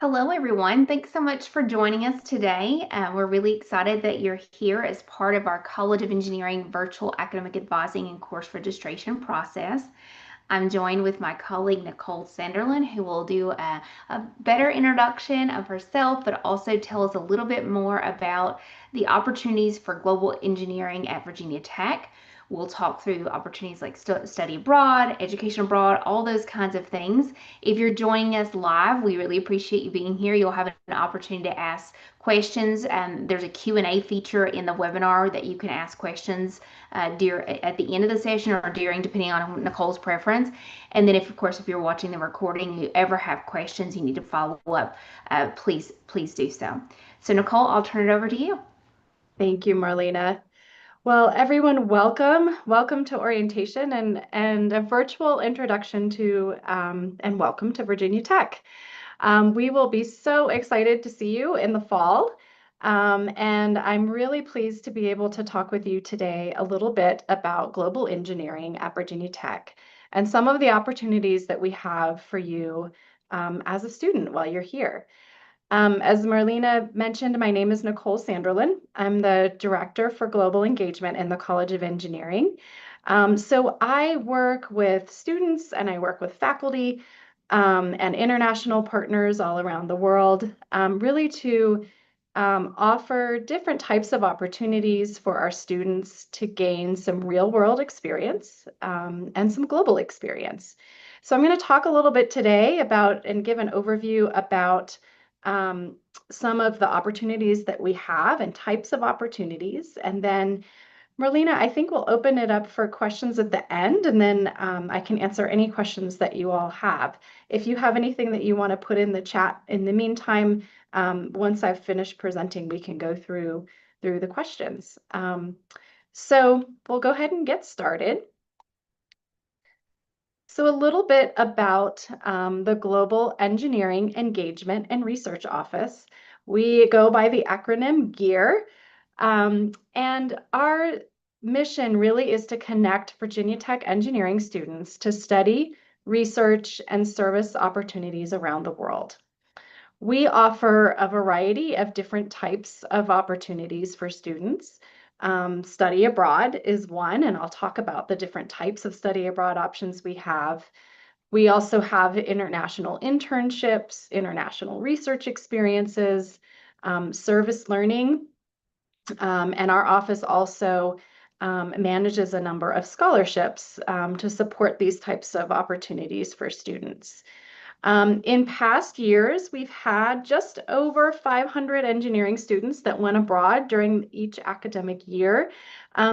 Hello, everyone. Thanks so much for joining us today. We're really excited that you're here as part of our College of Engineering virtual academic advising and course registration process. I'm joined with my colleague Nicole Sanderlin, who will do a better introduction of herself, but also tell us a little bit more about the opportunities for global engineering at Virginia Tech. We'll talk through opportunities like study abroad, education abroad, all those kinds of things. If you're joining us live, we really appreciate you being here. You'll have an opportunity to ask questions. There's a Q&A feature in the webinar that you can ask questions at the end of the session or during, depending on Nicole's preference. And then, if of course, if you're watching the recording, you ever have questions, you need to follow up, please do so. So, Nicole, I'll turn it over to you. Thank you, Marlena. Well, everyone, welcome. Welcome to orientation and a virtual introduction to and welcome to Virginia Tech. We will be so excited to see you in the fall. And I'm really pleased to be able to talk with you today a little bit about global engineering at Virginia Tech and some of the opportunities that we have for you as a student while you're here. As Marlena mentioned, my name is Nicole Sanderlin. I'm the Director for Global Engagement in the College of Engineering. So I work with students and I work with faculty and international partners all around the world, really to offer different types of opportunities for our students to gain some real world experience and some global experience. So I'm going to talk a little bit today about and give an overview about um, some of the opportunities that we have and types of opportunities. And then Marlena, I think we'll open it up for questions at the end, and then I can answer any questions that you all have. If you have anything that you want to put in the chat in the meantime, once I've finished presenting, we can go through the questions. So we'll go ahead and get started. So a little bit about the Global Engineering Engagement and Research Office. We go by the acronym GEAR, and our mission really is to connect Virginia Tech engineering students to study, research, and service opportunities around the world. We offer a variety of different types of opportunities for students. Study abroad is one, and I'll talk about the different types of study abroad options we have. We also have international internships, international research experiences, service learning, and our office also manages a number of scholarships to support these types of opportunities for students. In past years, we've had just over 500 engineering students that went abroad during each academic year.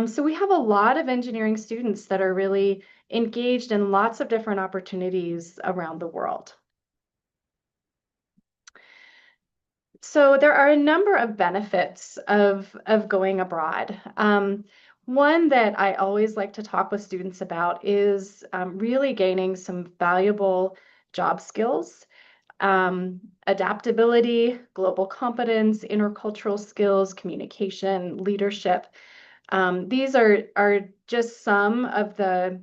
So we have a lot of engineering students that are really engaged in lots of different opportunities around the world. So there are a number of benefits of going abroad. One that I always like to talk with students about is really gaining some valuable job skills, adaptability, global competence, intercultural skills, communication, leadership. These are just some of the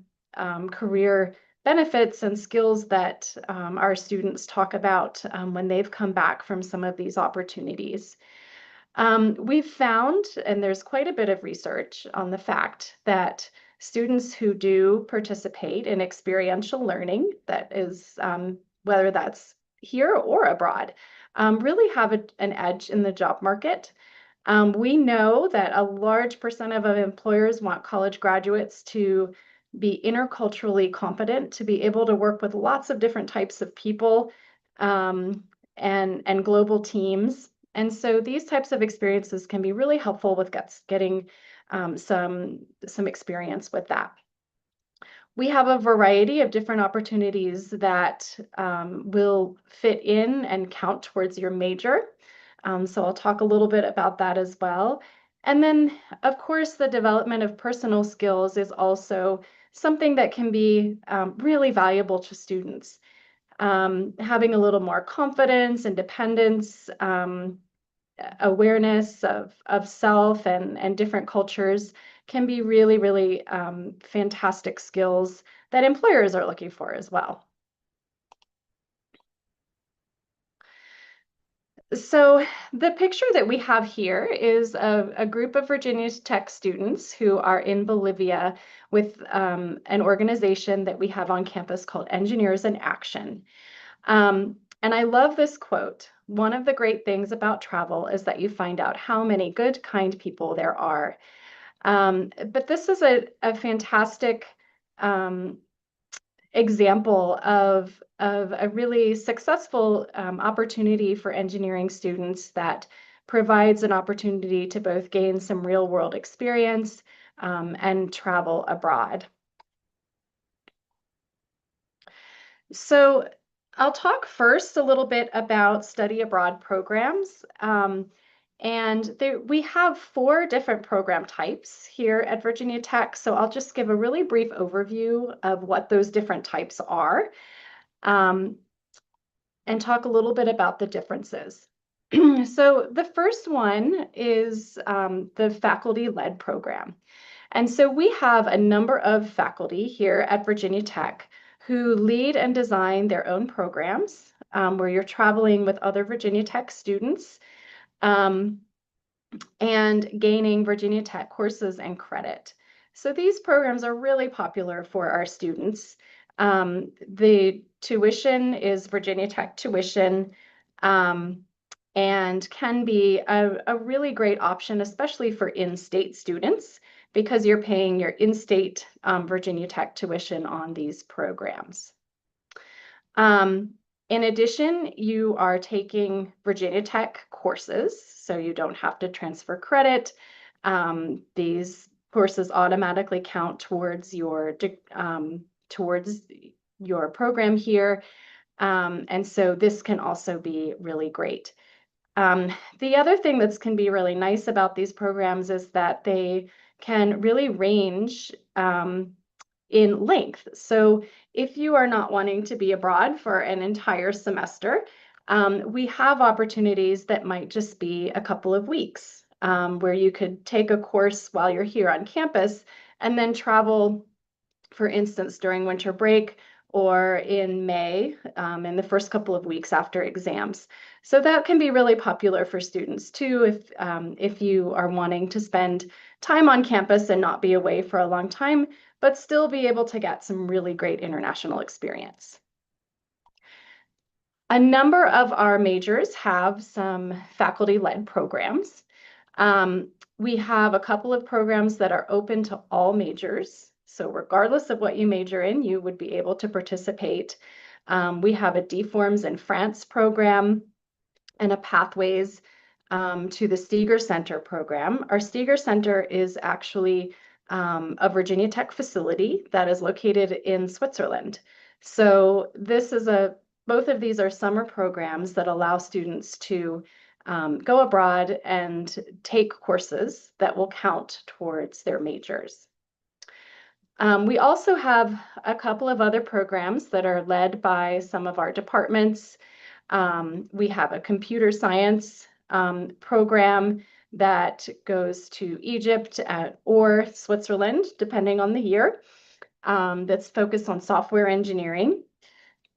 career benefits and skills that our students talk about when they've come back from some of these opportunities. We've found, and there's quite a bit of research on the fact that students who do participate in experiential learning, that is, whether that's here or abroad, really have an edge in the job market. We know that a large percent of employers want college graduates to be interculturally competent, to be able to work with lots of different types of people and global teams. And so these types of experiences can be really helpful with getting some experience with that. We have a variety of different opportunities that will fit in and count towards your major. So I'll talk a little bit about that as well. And then, of course, the development of personal skills is also something that can be really valuable to students. Having a little more confidence, independence, awareness of self and different cultures can be really, really fantastic skills that employers are looking for as well. So the picture that we have here is a group of Virginia Tech students who are in Bolivia with an organization that we have on campus called Engineers in Action. And I love this quote. One of the great things about travel is that you find out how many good, kind people there are. But this is a fantastic um, example of a really successful opportunity for engineering students that provides an opportunity to both gain some real world experience and travel abroad. So I'll talk first a little bit about study abroad programs. We have 4 different program types here at Virginia Tech. So I'll just give a really brief overview of what those different types are um, and talk a little bit about the differences. So the first one is the faculty-led program. And so we have a number of faculty here at Virginia Tech who lead and design their own programs where you're traveling with other Virginia Tech students um, and gaining Virginia Tech courses and credit. So these programs are really popular for our students. The tuition is Virginia Tech tuition and can be a really great option, especially for in-state students, because you're paying your in-state Virginia Tech tuition on these programs. In addition, you are taking Virginia Tech courses, so you don't have to transfer credit. These courses automatically count towards your program here. And so this can also be really great. The other thing that can be really nice about these programs is that they can really range in length. So if you are not wanting to be abroad for an entire semester, we have opportunities that might just be a couple of weeks where you could take a course while you're here on campus and then travel, for instance, during winter break or in May, in the first couple of weeks after exams. So that can be really popular for students too, if you are wanting to spend time on campus and not be away for a long time, but still be able to get some really great international experience. A number of our majors have some faculty-led programs. We have a couple of programs that are open to all majors. So regardless of what you major in, you would be able to participate. We have a DForms in France program and a Pathways to the Steger Center program. Our Steger Center is actually a Virginia Tech facility that is located in Switzerland. So both of these are summer programs that allow students to go abroad and take courses that will count towards their majors. We also have a couple of other programs that are led by some of our departments. We have a computer science program that goes to Egypt or Switzerland, depending on the year, that's focused on software engineering.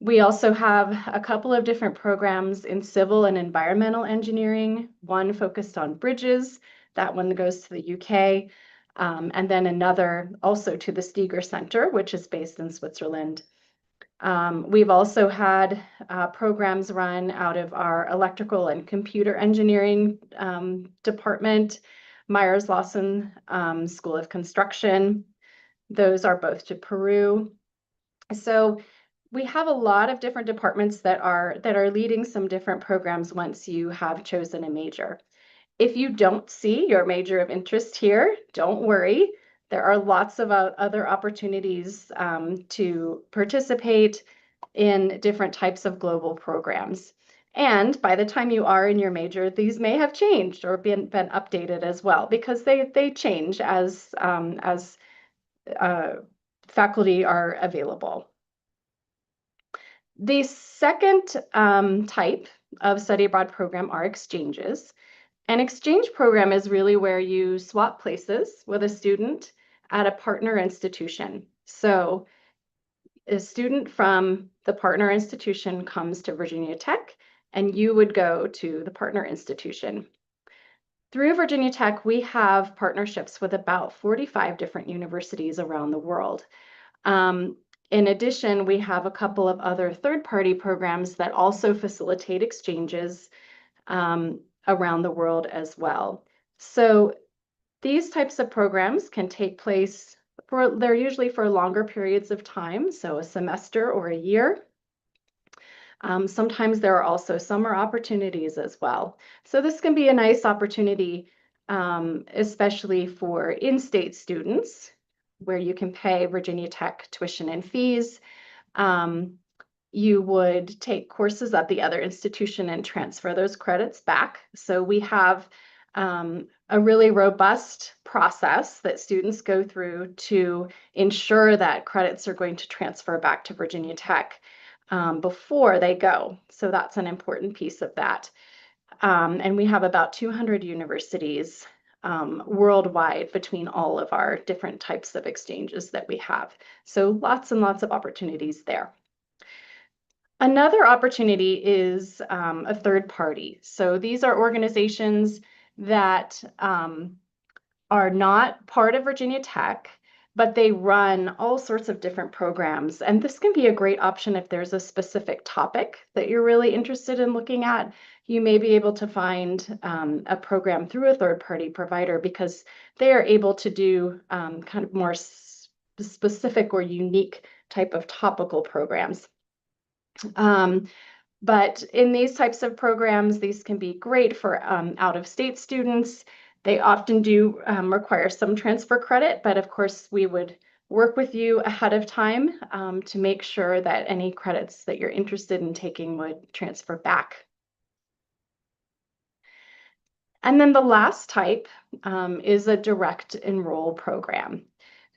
We also have a couple of different programs in civil and environmental engineering, one focused on bridges, that one goes to the UK, and then another also to the Steger Center, which is based in Switzerland. We've also had programs run out of our electrical and computer engineering department, Myers Lawson School of Construction. Those are both to Peru. So we have a lot of different departments that are leading some different programs once you have chosen a major. If you don't see your major of interest here, don't worry. There are lots of other opportunities to participate in different types of global programs. And by the time you are in your major, these may have changed or been updated as well, because they change as faculty are available. The second type of study abroad program are exchanges. An exchange program is really where you swap places with a student at a partner institution. So a student from the partner institution comes to Virginia Tech and you would go to the partner institution. Through Virginia Tech, we have partnerships with about 45 different universities around the world. In addition, we have a couple of other third-party programs that also facilitate exchanges around the world as well. So these types of programs can take place they're usually for longer periods of time, so a semester or a year. Sometimes there are also summer opportunities as well. So this can be a nice opportunity, especially for in-state students, where you can pay Virginia Tech tuition and fees. You would take courses at the other institution and transfer those credits back. So we have a really robust process that students go through to ensure that credits are going to transfer back to Virginia Tech before they go. So that's an important piece of that. And we have about 200 universities worldwide between all of our different types of exchanges that we have. So lots and lots of opportunities there. Another opportunity is a third party. So these are organizations that are not part of Virginia Tech, but they run all sorts of different programs. And this can be a great option if there's a specific topic that you're really interested in looking at. You may be able to find a program through a third-party provider because they are able to do kind of more specific or unique type of topical programs. But in these types of programs, these can be great for out-of-state students. They often do require some transfer credit, but of course we would work with you ahead of time to make sure that any credits that you're interested in taking would transfer back. And then the last type is a direct enroll program.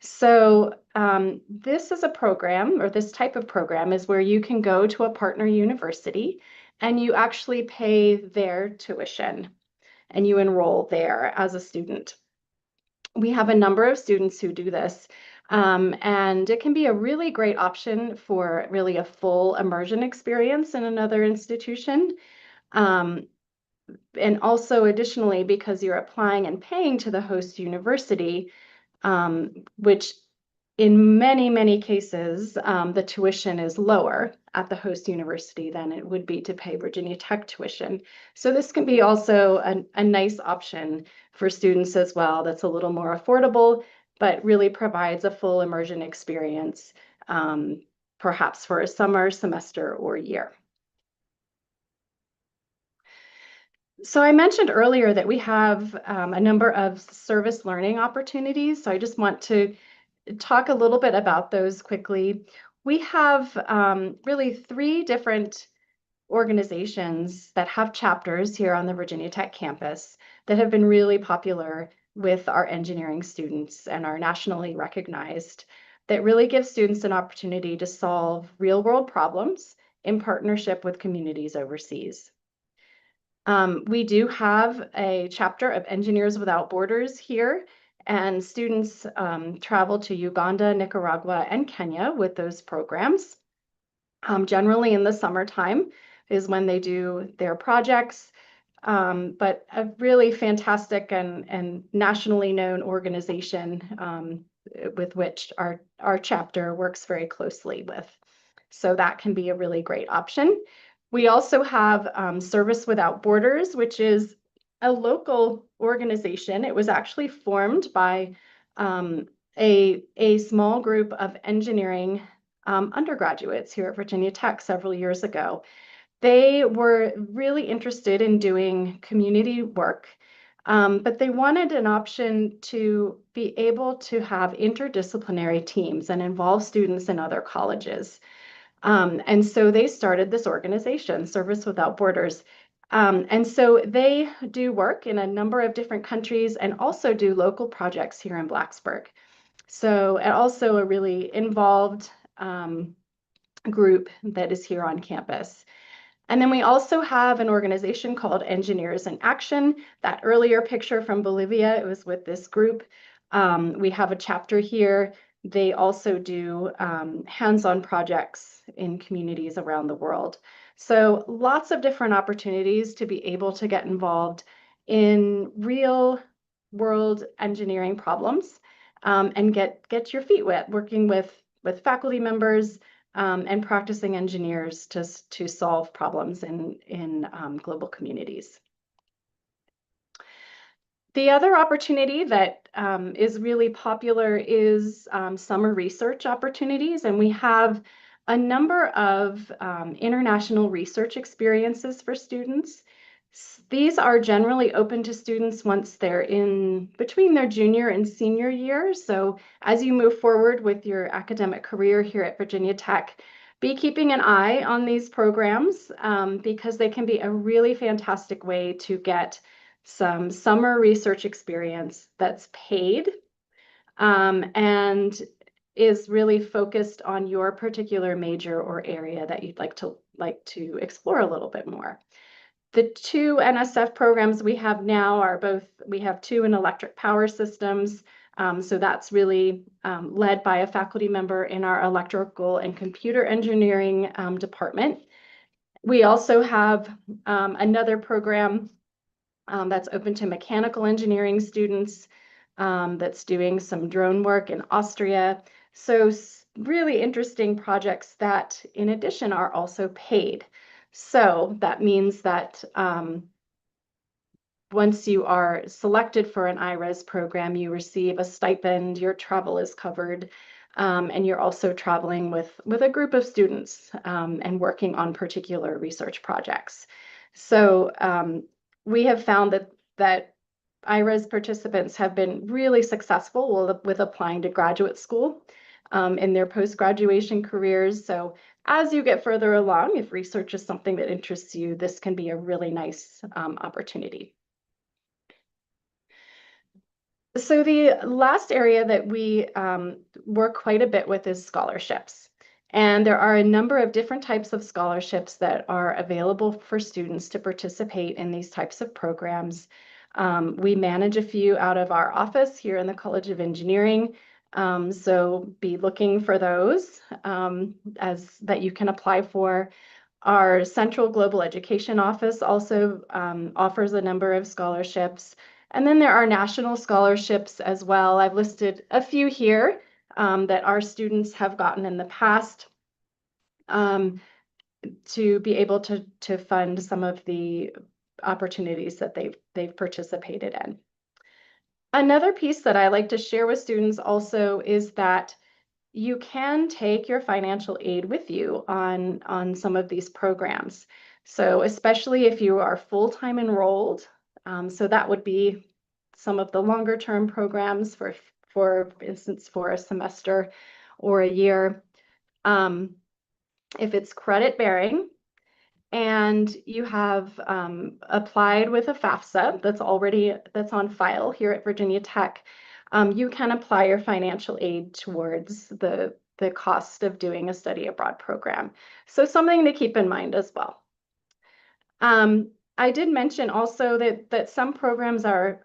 So this is a program, or this type of program is where you can go to a partner university and you actually pay their tuition and you enroll there as a student. We have a number of students who do this, and it can be a really great option for really a full immersion experience in another institution. And also additionally, because you're applying and paying to the host university, which in many, many cases, the tuition is lower at the host university than it would be to pay Virginia Tech tuition. So this can be also a nice option for students as well that's a little more affordable, but really provides a full immersion experience, perhaps for a summer, semester, or year. So I mentioned earlier that we have a number of service learning opportunities. So I just want to talk a little bit about those quickly. We have really 3 different organizations that have chapters here on the Virginia Tech campus that have been really popular with our engineering students and are nationally recognized, that really give students an opportunity to solve real-world problems in partnership with communities overseas. We do have a chapter of Engineers Without Borders here, and students travel to Uganda, Nicaragua, and Kenya with those programs. Generally in the summertime is when they do their projects, but a really fantastic and nationally known organization with which our chapter works very closely with. So that can be a really great option. We also have Service Without Borders, which is a local organization. It was actually formed by a small group of engineering undergraduates here at Virginia Tech several years ago. They were really interested in doing community work, but they wanted an option to be able to have interdisciplinary teams and involve students in other colleges. And so they started this organization, Service Without Borders. And so they do work in a number of different countries and also do local projects here in Blacksburg. So also a really involved group that is here on campus. And then we also have an organization called Engineers in Action. That earlier picture from Bolivia, it was with this group. We have a chapter here. They also do hands-on projects in communities around the world. So lots of different opportunities to be able to get involved in real world engineering problems, and get your feet wet working with faculty members, and practicing engineers to solve problems in global communities. The other opportunity that is really popular is summer research opportunities, and we have a number of international research experiences for students. These are generally open to students once they're in between their junior and senior year. So as you move forward with your academic career here at Virginia Tech, be keeping an eye on these programs, because they can be a really fantastic way to get some summer research experience that's paid, and is really focused on your particular major or area that you'd like to explore a little bit more. The two NSF programs we have now are we have two in electric power systems. So that's really led by a faculty member in our electrical and computer engineering department. We also have another program that's open to mechanical engineering students, that's doing some drone work in Austria. So really interesting projects that in addition are also paid. So that means that once you are selected for an IRES program, you receive a stipend, your travel is covered, and you're also traveling with a group of students, and working on particular research projects. So we have found that IRES participants have been really successful with applying to graduate school in their post-graduation careers. So as you get further along, if research is something that interests you, this can be a really nice opportunity. So the last area that we work quite a bit with is scholarships. And there are a number of different types of scholarships that are available for students to participate in these types of programs. We manage a few out of our office here in the College of Engineering. So be looking for those as that you can apply for. Our Central Global Education Office also offers a number of scholarships. And then there are national scholarships as well. I've listed a few here that our students have gotten in the past, to be able to fund some of the opportunities that they've participated in. Another piece that I like to share with students also is that you can take your financial aid with you on some of these programs. So especially if you are full-time enrolled, so that would be some of the longer term programs for instance, for a semester or a year. If it's credit bearing and you have applied with a FAFSA that's on file here at Virginia Tech, you can apply your financial aid towards the cost of doing a study abroad program. So something to keep in mind as well. I did mention also that some programs are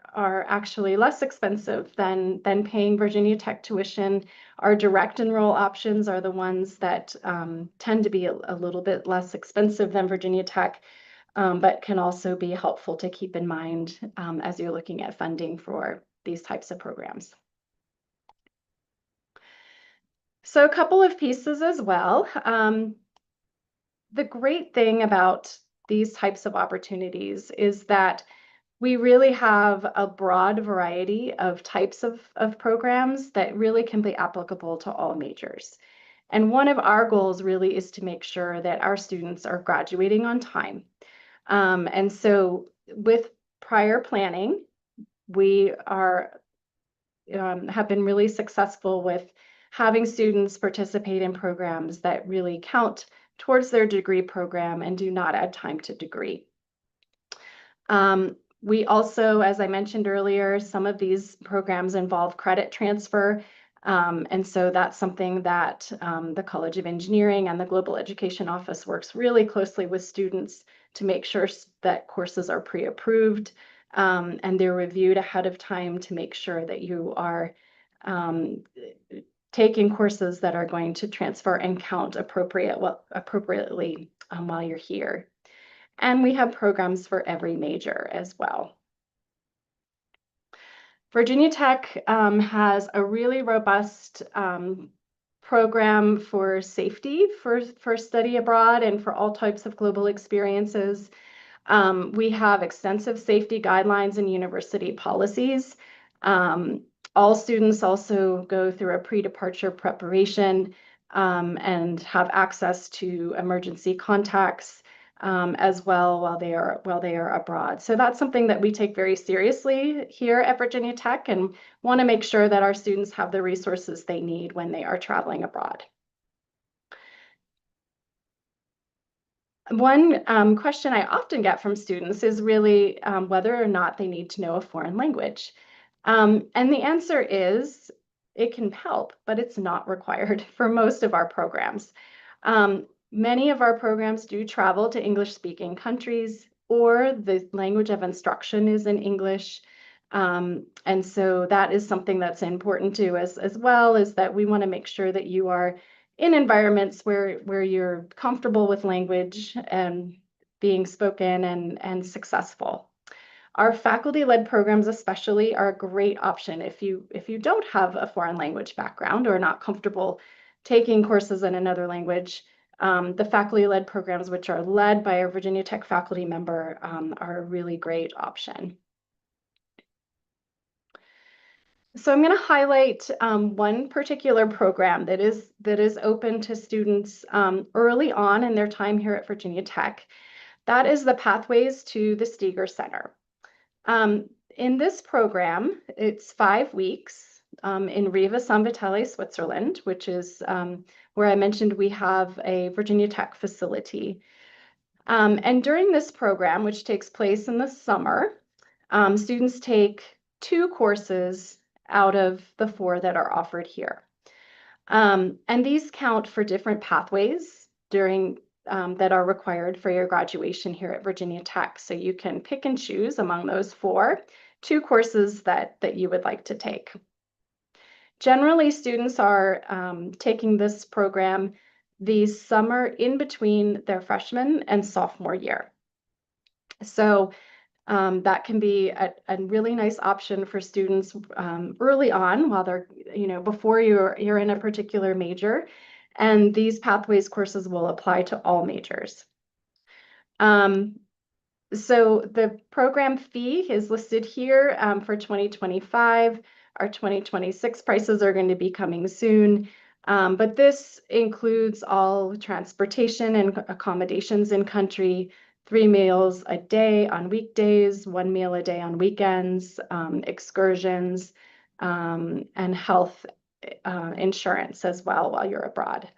actually less expensive than paying Virginia Tech tuition. Our direct enroll options are the ones that tend to be a little bit less expensive than Virginia Tech, but can also be helpful to keep in mind as you're looking at funding for these types of programs. So a couple of pieces as well. The great thing about these types of opportunities is that we really have a broad variety of types of programs that really can be applicable to all majors. And one of our goals really is to make sure that our students are graduating on time. And so with prior planning, we have been really successful with having students participate in programs that really count towards their degree program and do not add time to degree. We also, as I mentioned earlier, some of these programs involve credit transfer. And so that's something that the College of Engineering and the Global Education Office works really closely with students to make sure that courses are pre-approved, and they're reviewed ahead of time to make sure that you are taking courses that are going to transfer and count appropriately while you're here. And we have programs for every major as well. Virginia Tech has a really robust program for safety for study abroad and for all types of global experiences. We have extensive safety guidelines and university policies. All students also go through a pre-departure preparation and have access to emergency contacts as well while they are abroad. So that's something that we take very seriously here at Virginia Tech and want to make sure that our students have the resources they need when they are traveling abroad. One question I often get from students is really whether or not they need to know a foreign language. And the answer is it can help, but it's not required for most of our programs. Many of our programs do travel to English-speaking countries, or the language of instruction is in English. And so that is something that's important to us as well, is that we want to make sure that you are in environments where you're comfortable with language and being spoken and successful. Our faculty-led programs especially are a great option if you don't have a foreign language background or not comfortable taking courses in another language. The faculty-led programs, which are led by a Virginia Tech faculty member, are a really great option. So I'm going to highlight one particular program that is open to students early on in their time here at Virginia Tech. That is the Pathways to the Steger Center. In this program, it's 5 weeks in Riva San Vitale, Switzerland, which is where I mentioned we have a Virginia Tech facility. And during this program, which takes place in the summer, students take 2 courses out of the 4 that are offered here. And these count for different pathways during that are required for your graduation here at Virginia Tech. So you can pick and choose among those 4, 2 courses that you would like to take. Generally, students are taking this program the summer in between their freshman and sophomore year. So that can be a really nice option for students early on while they're, before you're in a particular major. And these pathways courses will apply to all majors. So the program fee is listed here for 2025. Our 2026 prices are going to be coming soon. But this includes all transportation and accommodations in country, 3 meals a day on weekdays, 1 meal a day on weekends, excursions, and health insurance as well while you're abroad.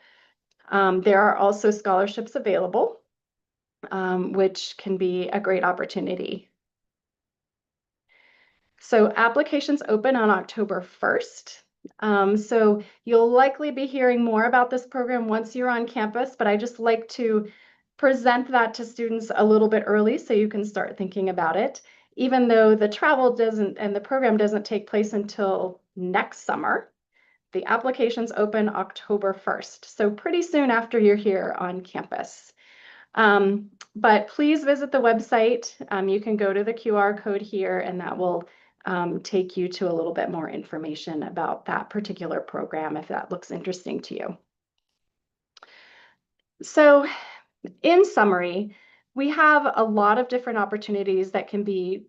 There are also scholarships available, which can be a great opportunity. So applications open on October 1st. So you'll likely be hearing more about this program once you're on campus, but I just like to present that to students a little bit early so you can start thinking about it, even though the travel doesn't and the program doesn't take place until next summer. The applications open October 1st, so pretty soon after you're here on campus. But please visit the website. You can go to the QR code here, and that will take you to a little bit more information about that particular program if that looks interesting to you. So in summary, we have a lot of different opportunities that can be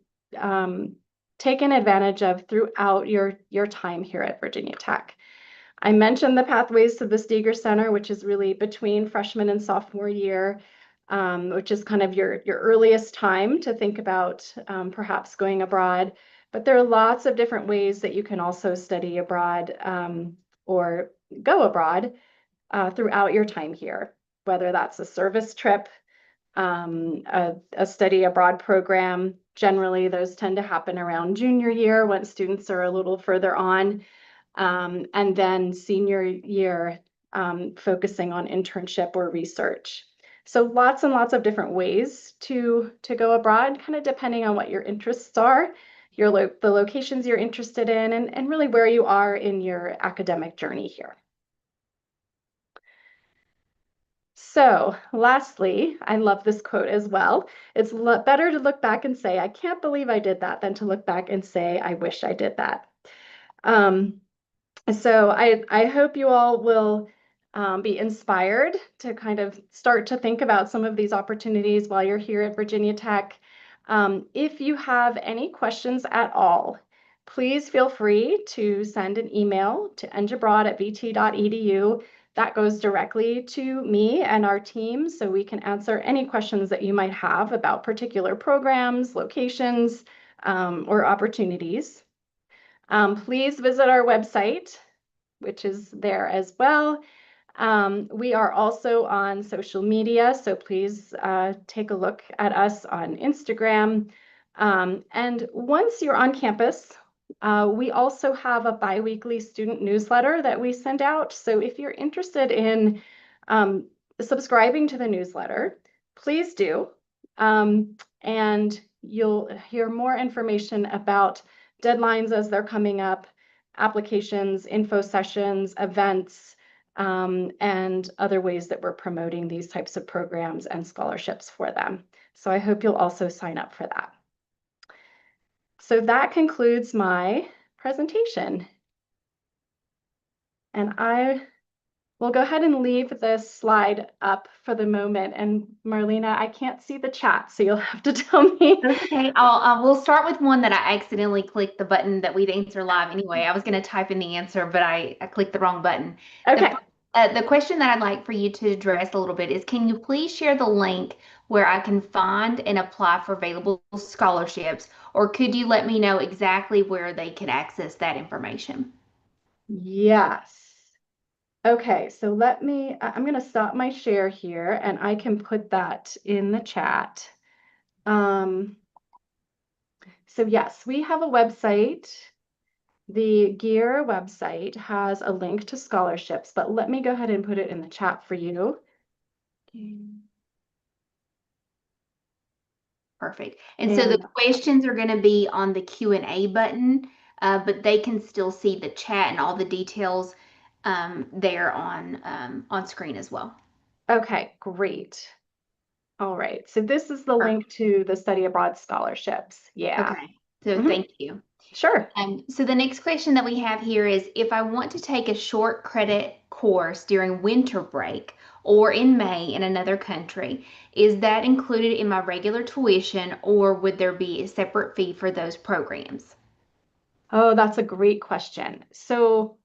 taken advantage of throughout your time here at Virginia Tech. I mentioned the Pathways to the Steger Center, which is really between freshman and sophomore year, which is kind of your earliest time to think about perhaps going abroad. But there are lots of different ways that you can also study abroad or go abroad throughout your time here, whether that's a service trip, a study abroad program. Generally, those tend to happen around junior year when students are a little further on, and then senior year, focusing on internship or research. So lots and lots of different ways to go abroad, kind of depending on what your interests are, the locations you're interested in, and really where you are in your academic journey here. So lastly, I love this quote as well. It's better to look back and say, I can't believe I did that, than to look back and say, I wish I did that. So I hope you all will be inspired to kind of start to think about some of these opportunities while you're here at Virginia Tech. If you have any questions at all, please feel free to send an email to engebroad@vt.edu. That goes directly to me and our team, so we can answer any questions that you might have about particular programs, locations, or opportunities. Please visit our website, which is there as well. We are also on social media, so please take a look at us on Instagram. And once you're on campus, we also have a biweekly student newsletter that we send out. So if you're interested in subscribing to the newsletter, please do. And you'll hear more information about deadlines as they're coming up, applications, info sessions, events, and other ways that we're promoting these types of programs and scholarships for them. So I hope you'll also sign up for that. So that concludes my presentation. And I will go ahead and leave this slide up for the moment. And Marlena, I can't see the chat, so you'll have to tell me. That's okay. We'll start with one that I accidentally clicked the button that we'd answer live anyway. I was going to type in the answer, but I clicked the wrong button. Okay. The question that I'd like for you to address a little bit is, can you please share the link where I can find and apply for available scholarships, or could you let me know exactly where they can access that information? Yes. Okay, so I'm going to stop my share here and I can put that in the chat. So yes, we have a website. The GEAR website has a link to scholarships, but let me go ahead and put it in the chat for you. Perfect. And so the And questions are going to be on the Q&A button, but they can still see the chat and all the details there on screen as well. okay, great. All right, so this is the link to the study abroad scholarships. Yeah. Okay. So thank you. Sure. So the next question that we have here is, if I want to take a short credit course during winter break or in May in another country, is that included in my regular tuition, or would there be a separate fee for those programs? Oh, that's a great question. So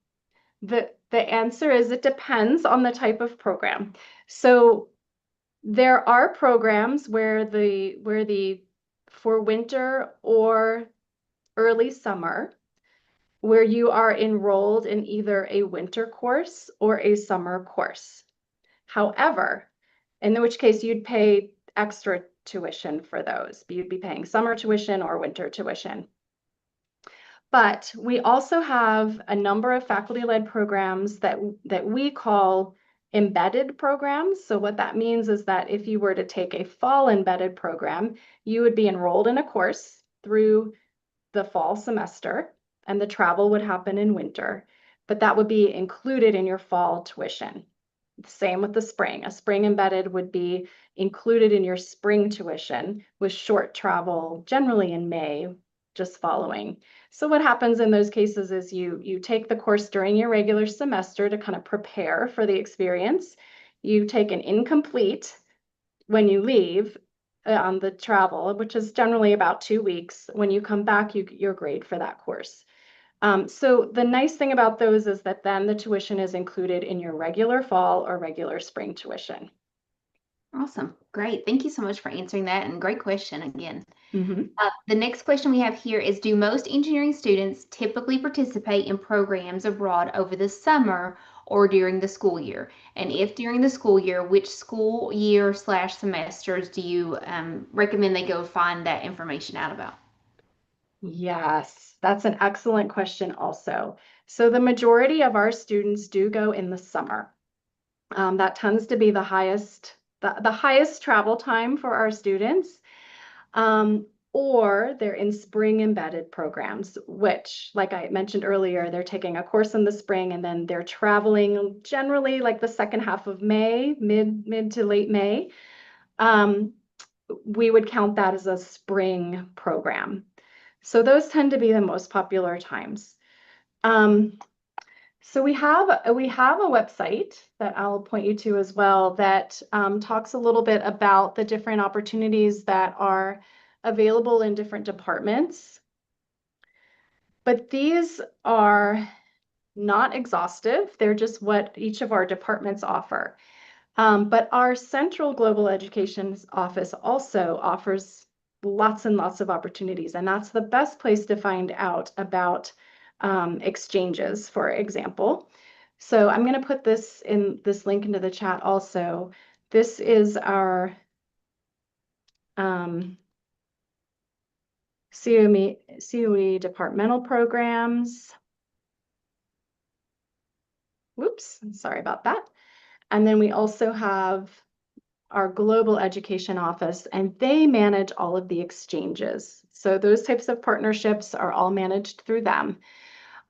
the answer is it depends on the type of program. So there are programs where the for winter or early summer where you are enrolled in either a winter course or a summer course. However, in which case you'd pay extra tuition for those. You'd be paying summer tuition or winter tuition. But we also have a number of faculty-led programs that we call embedded programs. So what that means is that if you were to take a fall embedded program, you would be enrolled in a course through the fall semester, and the travel would happen in winter, but that would be included in your fall tuition. Same with the spring. A spring embedded would be included in your spring tuition with short travel, generally in May, just following. So what happens in those cases is you take the course during your regular semester to kind of prepare for the experience. You take an incomplete when you leave on the travel, which is generally about 2 weeks. When you come back, your grade for that course. So the nice thing about those is that then the tuition is included in your regular fall or regular spring tuition. Awesome. Great. Thank you so much for answering that, and great question again. Mm-hmm. The next question we have here is, do most engineering students typically participate in programs abroad over the summer or during the school year? And if during the school year, which school year / semesters do you recommend they go find that information out about? Yes, that's an excellent question also. So the majority of our students do go in the summer. That tends to be the highest travel time for our students. or they're in spring embedded programs, which, like I mentioned earlier, they're taking a course in the spring and then they're traveling generally like the second half of May, mid to late May. We would count that as a spring program. So those tend to be the most popular times. So we have a website that I'll point you to as well that talks a little bit about the different opportunities that are available in different departments. But these are not exhaustive. They're just what each of our departments offer. But our central global education office also offers lots and lots of opportunities, and that's the best place to find out about exchanges, for example. So I'm going to put this link into the chat also. This is our COE departmental programs. Whoops, sorry about that. And then we also have our global education office, and they manage all of the exchanges. So those types of partnerships are all managed through them.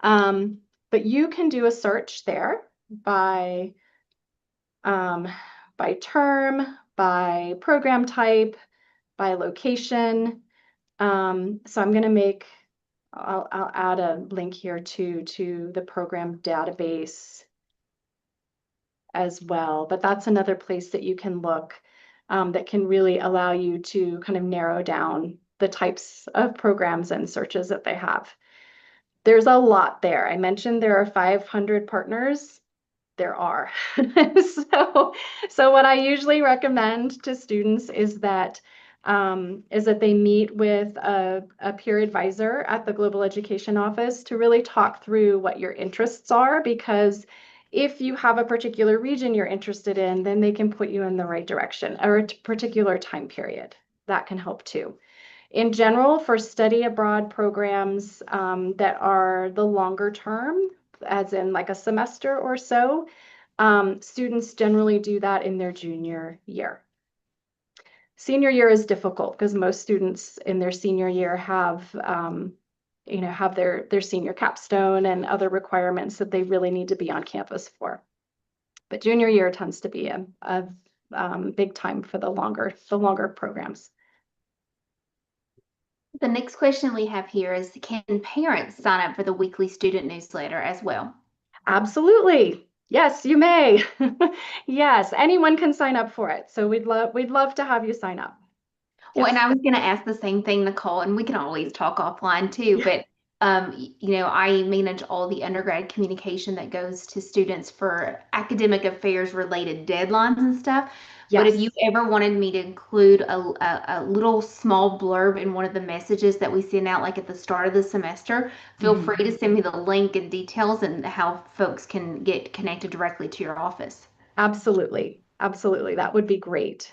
But you can do a search there by term, by program type, by location. So I'm going to I'll add a link here to the program database as well, but that's another place that you can look that can really allow you to kind of narrow down the types of programs and searches that they have. There's a lot there. I mentioned there are 500 partners. There are. So what I usually recommend to students is that they meet with a peer advisor at the Global Education Office to really talk through what your interests are, because if you have a particular region you're interested in, then they can put you in the right direction, or a particular time period. That can help too. In general, for study abroad programs that are the longer term, as in like a semester or so, students generally do that in their junior year. Senior year is difficult because most students in their senior year have their senior capstone and other requirements that they really need to be on campus for. But junior year tends to be a big time for the longer programs. The next question we have here is, can parents sign up for the weekly student newsletter as well? Absolutely. Yes, you may. Yes, anyone can sign up for it. So we'd love to have you sign up. Well, Yes. and I was going to ask the same thing, Nicole, and we can always talk offline too, but I manage all the undergrad communication that goes to students for academic affairs related deadlines and stuff. But if you ever wanted me to include a little small blurb in one of the messages that we send out, like at the start of the semester, feel free to send me the link and details and how folks can get connected directly to your office. Absolutely. Absolutely. That would be great.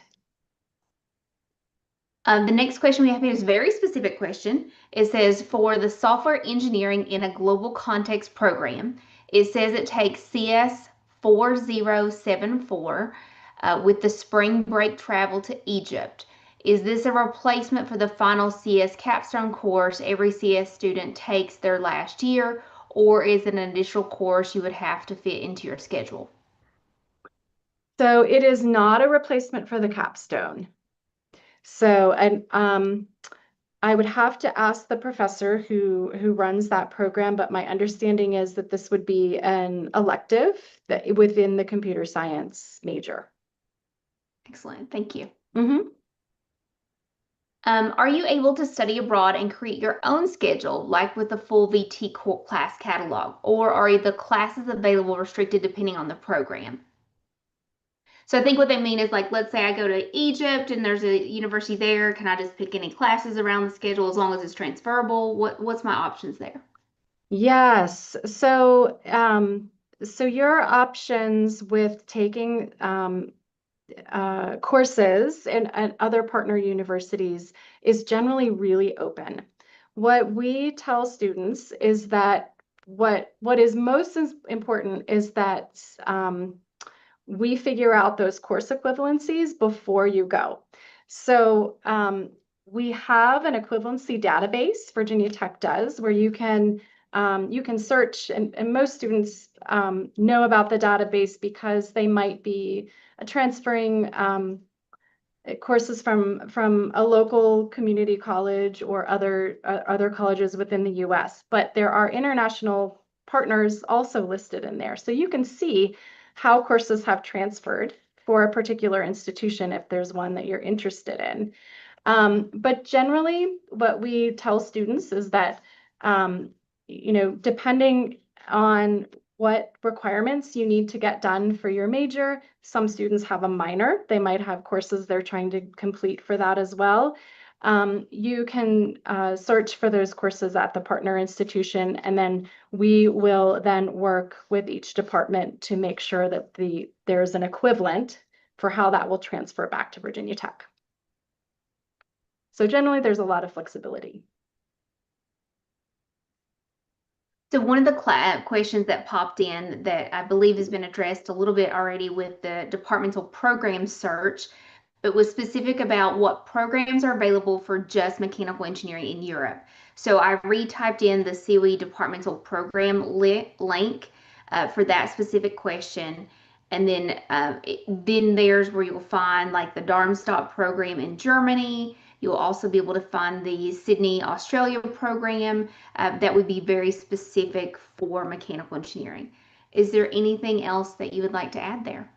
The next question we have here is a very specific question. It says, for the software engineering in a global context program, it says it takes CS 4074 with the spring break travel to Egypt. Is this a replacement for the final CS capstone course every CS student takes their last year, or is it an additional course you would have to fit into your schedule? So it is not a replacement for the capstone. So, and I would have to ask the professor who runs that program, but my understanding is that this would be an elective that within the computer science major. Excellent, thank you. Are you able to study abroad and create your own schedule, like with the full VT class catalog, or are the classes available restricted depending on the program? So I think what they mean is, like, let's say I go to Egypt and there's a university there. Can I just pick any classes around the schedule as long as it's transferable? What's my options there? Yes. So your options with taking courses and other partner universities is generally really open. What we tell students is that what is most important is that we figure out those course equivalencies before you go. So we have an equivalency database, Virginia Tech does, where you can search, and most students know about the database because they might be transferring courses from a local community college or other colleges within the US, but there are international partners also listed in there. So you can see how courses have transferred for a particular institution if there's one that you're interested in. But generally, what we tell students is that, depending on what requirements you need to get done for your major, some students have a minor. They might have courses they're trying to complete for that as well. You can search for those courses at the partner institution, and then we will then work with each department to make sure that there's an equivalent for how that will transfer back to Virginia Tech. So generally, there's a lot of flexibility. So one of the questions that popped in that I believe has been addressed a little bit already with the departmental program search, but was specific about what programs are available for just mechanical engineering in Europe. So I retyped in the COE departmental program link for that specific question. And then there's where you'll find like the Darmstadt program in Germany. You'll also be able to find the Sydney, Australia program that would be very specific for mechanical engineering. Is there anything else that you would like to add there?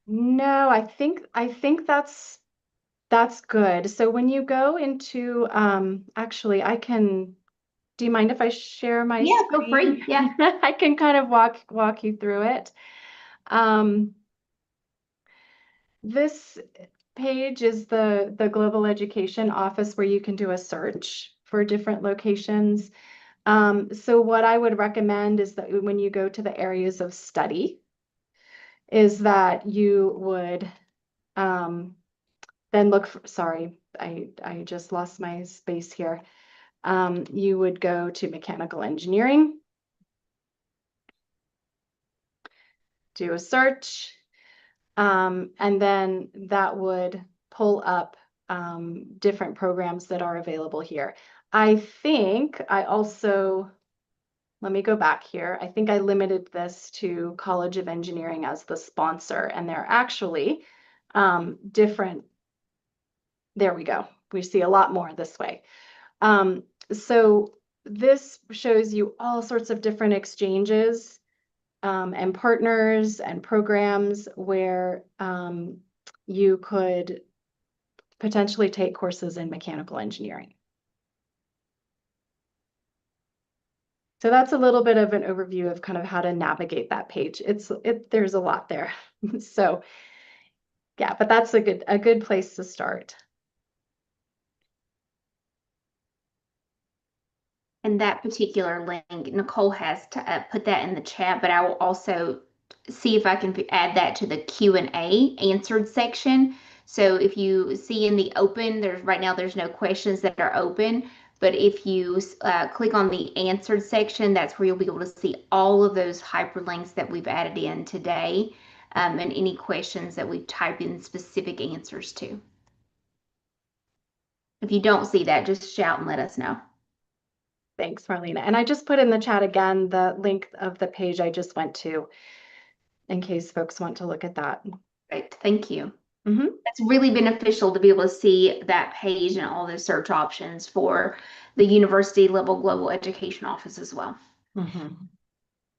No, I think that's good. So when you go into actually I can do you mind if I share my Yeah, feel screen? free. Yeah. I can kind of walk you through it. Um, this page is the Global Education Office where you can do a search for different locations. So what I would recommend is that when you go to the areas of study, is that you would then look for, sorry, I just lost my space here. You would go to mechanical engineering, do a search, and then that would pull up different programs that are available here. I think I also, let me go back here. I think I limited this to College of Engineering as the sponsor, and they're actually different. There we go. We see a lot more this way. So this shows you all sorts of different exchanges and partners and programs where you could potentially take courses in mechanical engineering. So that's a little bit of an overview of kind of how to navigate that page. There's a lot there. So yeah, but that's a good place to start. And that particular link, Nicole has put that in the chat, but I will also see if I can add that to the Q&A answered section. So if you see in the open, right now there's no questions that are open, but if you click on the answered section, that's where you'll be able to see all of those hyperlinks that we've added in today, and any questions that we've typed in specific answers to. If you don't see that, just shout and let us know. Thanks, Marlena. And I just put in the chat again the link of the page I just went to in case folks want to look at that. Great, thank you. It's really beneficial to be able to see that page and all the search options for the university level global education office as well.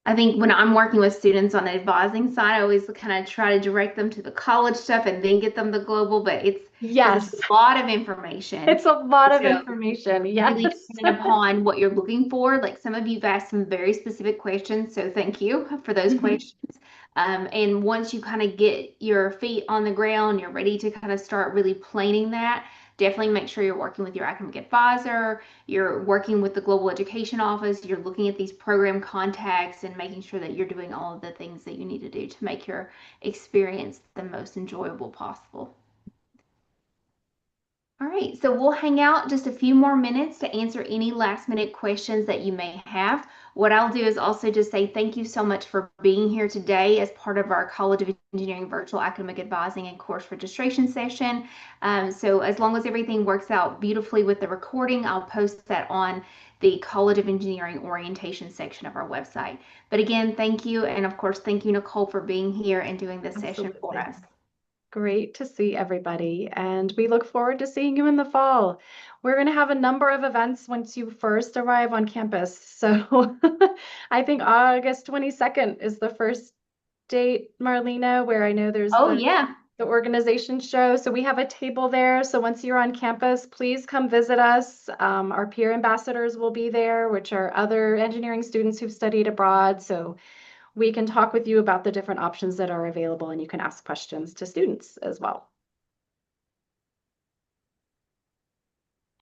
I think when I'm working with students on the advising side, I always kind of try to direct them to the college stuff and then get them the global, but it's a lot of information. It's a lot of information. Yes. Really depending upon what you're looking for. Like some of you've asked some very specific questions, so thank you for those questions. And once you kind of get your feet on the ground, you're ready to kind of start really planning that, definitely make sure you're working with your academic advisor, you're working with the Global Education Office, you're looking at these program contacts and making sure that you're doing all of the things that you need to do to make your experience the most enjoyable possible. All right, so we'll hang out just a few more minutes to answer any last minute questions that you may have. What I'll do is also just say thank you so much for being here today as part of our College of Engineering Virtual Academic Advising and Course Registration session. So as long as everything works out beautifully with the recording, I'll post that on the College of Engineering orientation section of our website. But again, thank you. And of course, thank you, Nicole, for being here and doing this session for Absolutely. us. Great to see everybody, and we look forward to seeing you in the fall. We're going to have a number of events once you first arrive on campus. So I think August 22nd is the first date, Marlena, where I know there's Oh, the yeah. organization show. So we have a table there. So once you're on campus, please come visit us. Our peer ambassadors will be there, which are other engineering students who've studied abroad. So we can talk with you about the different options that are available, and you can ask questions to students as well.